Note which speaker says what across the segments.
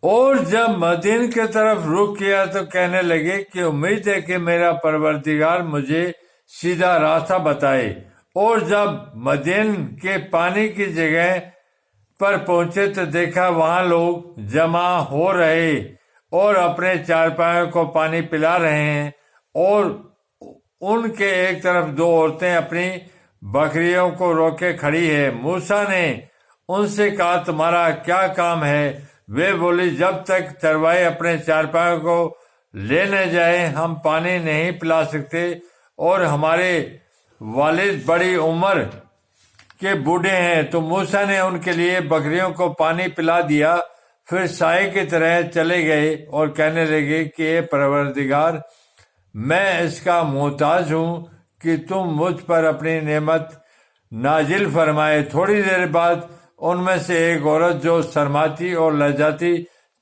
Speaker 1: اور جب مدین کی طرف رخ کیا تو کہنے لگے کہ امید ہے کہ میرا پروردگار مجھے سیدھا راستہ بتائے۔ اور جب مدین کے پانی کی جگہ پر پہنچے تو دیکھا وہاں لوگ جمع ہو رہے اور اپنے چارپائیوں کو پانی پلا رہے ہیں، اور ان کے ایک طرف دو عورتیں اپنی بکریوں کو روکے کھڑی ہے۔ موسیٰ نے ان سے کہا تمہارا کیا کام ہے؟ وہ بولی جب تک چرواہے اپنے چارپائیوں کو لے نہ جائیں ہم پانی نہیں پلا سکتے، اور ہمارے والد بڑی عمر کے بوڑھے ہیں۔ تو موسیٰ نے ان کے لیے بکریوں کو پانی پلا دیا، پھر سائے کی طرح چلے گئے اور کہنے لگے کہ اے پروردگار، میں اس کا محتاج ہوں کہ تم مجھ پر اپنی نعمت نازل فرمائے۔ تھوڑی دیر بعد ان میں سے ایک عورت جو شرماتی اور لجاتی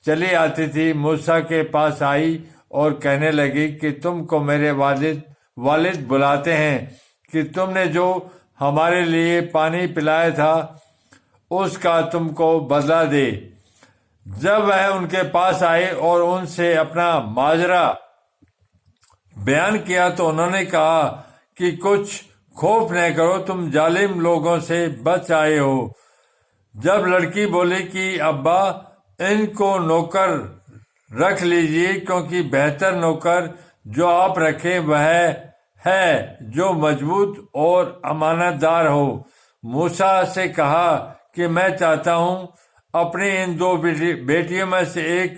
Speaker 1: چلی آتی تھی موسیٰ کے پاس آئی اور کہنے لگی کہ تم کو میرے والد بلاتے ہیں کہ تم نے جو ہمارے لیے پانی پلایا تھا اس کا تم کو بدلہ دے۔ جب وہ ان کے پاس آئے اور ان سے اپنا ماجرا بیان کیا تو انہوں نے کہا کہ کچھ خوف نہ کرو، تم ظالم لوگوں سے بچ آئے ہو۔ جب لڑکی بولی کہ ابا ان کو نوکر رکھ لیجئے، کیونکہ بہتر نوکر جو آپ رکھیں وہ ہے جو مضبوط اور امانت دار ہو۔ موسیٰ سے کہا کہ میں چاہتا ہوں اپنی ان دو بیٹیوں میں سے ایک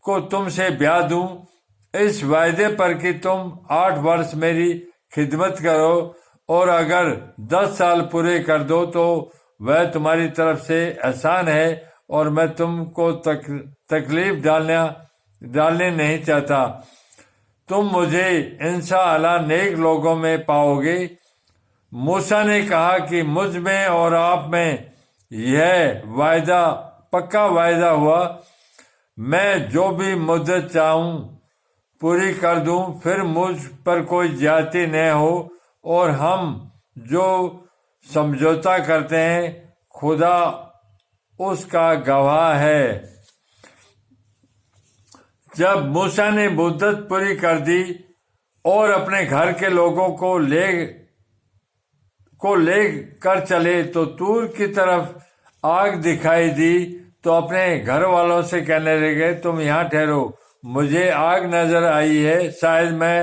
Speaker 1: کو تم سے بیاہ دوں، اس وعدے پر کہ تم 8 برس میری خدمت کرو، اور اگر 10 سال پورے کر دو تو وہ تمہاری طرف سے احسان ہے، اور میں تم کو تکلیف ڈالنے نہیں چاہتا۔ تم مجھے انشاءاللہ نیک لوگوں میں پاؤ گے۔ موسیٰ نے کہا کہ مجھ میں اور آپ میں یہ پکا وعدہ ہوا، میں جو بھی مدت چاہوں پوری کر دوں، پھر مجھ پر کوئی زیادتی نہ ہو، اور ہم جو سمجھوتا کرتے ہیں خدا اس کا گواہ ہے۔ جب موسیٰ نے مدت پوری کر دی اور اپنے گھر کے لوگوں کو لے کر چلے تو طور کی طرف آگ دکھائی دی، تو اپنے گھر والوں سے کہنے لگے تم یہاں ٹھہرو، مجھے آگ نظر آئی ہے، شاید میں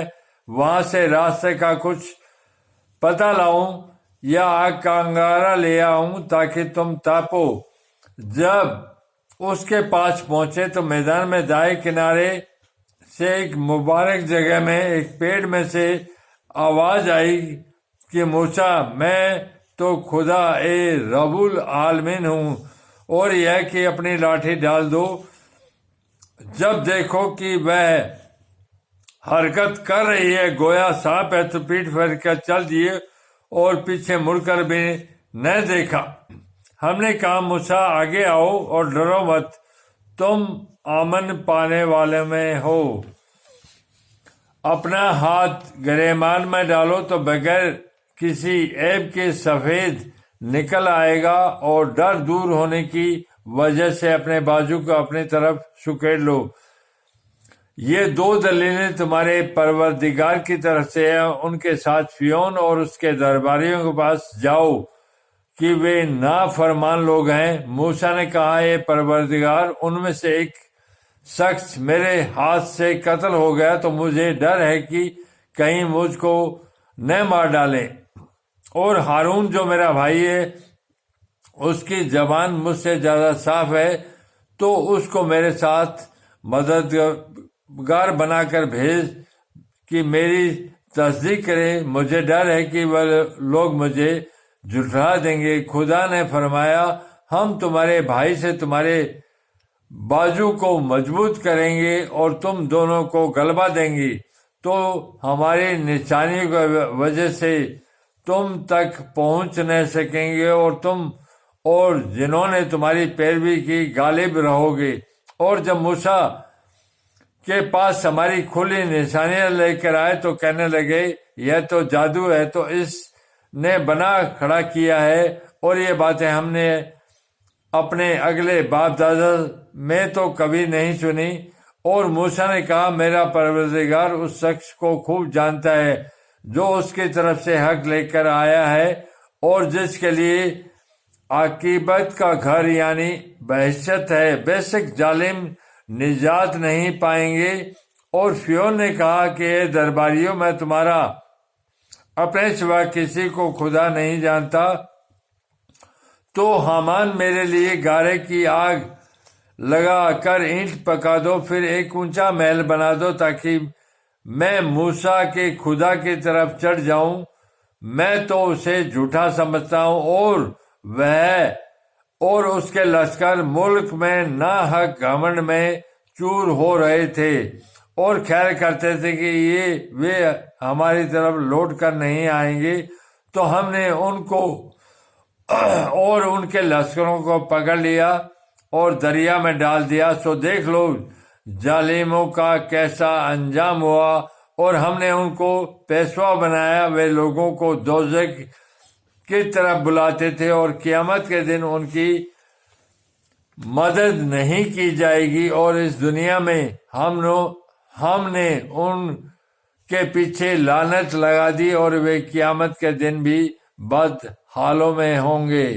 Speaker 1: وہاں سے راستے کا کچھ پتہ لاؤں یا آگ کا انگارہ لے آؤں تاکہ تم تاپو۔ جب اس کے پاس پہنچے تو میدان میں دائیں کنارے سے ایک مبارک جگہ میں ایک پیڑ میں سے آواز آئی کہ موسیٰ میں تو خدا رب العالمین ہوں، اور یہ کہ اپنی لاٹھی ڈال دو۔ جب دیکھو کہ وہ حرکت کر رہی ہے گویا سانپ ہے تو پیٹ پھیر کر چل دیے اور پیچھے مڑ کر بھی نہ دیکھا۔ ہم نے کہا موسیٰ آگے آؤ اور ڈرو مت، تم امن پانے والے میں ہو۔ اپنا ہاتھ گریبان میں ڈالو تو بغیر کسی عیب کے سفید نکل آئے گا، اور ڈر دور ہونے کی وجہ سے اپنے بازو کو اپنی طرف سکیڑ لو۔ یہ 2 دلیلیں تمہارے پروردگار کی طرف سے ہیں، ان کے ساتھ فرعون اور اس کے درباریوں کے پاس جاؤ کہ وہ نافرمان لوگ ہیں۔ موسیٰ نے کہا اے پروردگار، ان میں سے ایک شخص میرے ہاتھ سے قتل ہو گیا تو مجھے ڈر ہے کہ کہیں مجھ کو نہ مار ڈالیں، اور ہارون جو میرا بھائی ہے اس کی زبان مجھ سے زیادہ صاف ہے، تو اس کو میرے ساتھ مددگار بنا کر بھیج کہ میری تصدیق کرے، مجھے ڈر ہے کہ وہ لوگ مجھے جھٹلا دیں گے۔ خدا نے فرمایا ہم تمہارے بھائی سے تمہارے بازو کو مضبوط کریں گے اور تم دونوں کو غلبہ دیں گی، تو ہماری نشانیوں کی وجہ سے تم تک پہنچ نہ سکیں گے، اور تم اور جنہوں نے تمہاری پیروی کی غالب رہو گے۔ اور جب موسیٰ کے پاس ہماری کھلی نشانیاں لے کر آئے تو کہنے لگے یہ تو جادو ہے، تو اس نے بنا کھڑا کیا ہے، اور یہ باتیں ہم نے اپنے اگلے باپ دادا میں تو کبھی نہیں سنی۔ اور موسیٰ نے کہا میرا پروردگار اس شخص کو خوب جانتا ہے جو اس کی طرف سے حق لے کر آیا ہے اور جس کے لیے عاقبت کا گھر یعنی بہشت ہے، بے شک ظالم نجات نہیں پائیں گے۔ اور فرعون نے کہا کہ اے درباریوں، میں تمہارا اپنے سوا کسی کو خدا نہیں جانتا، تو حامان میرے لیے گارے کی آگ لگا کر اینٹ پکا دو، پھر ایک اونچا محل بنا دو تاکہ میں موسیٰ کے خدا کی طرف چڑھ جاؤں۔ میں تو اسے جھوٹا سمجھتا ہوں، اور وہ اور اس کے لشکر ملک میں ناحق گھمنڈ میں چور ہو رہے تھے اور خیال کرتے تھے کہ وہ ہماری طرف لوٹ کر نہیں آئیں گے، تو ہم نے ان کو اور ان کے لشکروں کو پکڑ لیا اور دریا میں ڈال دیا۔ سو دیکھ لو ظالموں کا کیسا انجام ہوا، اور ہم نے ان کو پیشوا بنایا۔ وہ لوگوں کو دوزخ کی طرف بلاتے تھے، اور قیامت کے دن ان کی مدد نہیں کی جائے گی، اور اس دنیا میں ہم نے ان کے پیچھے لعنت لگا دی، اور وہ قیامت کے دن بھی بد حالوں میں ہوں گے۔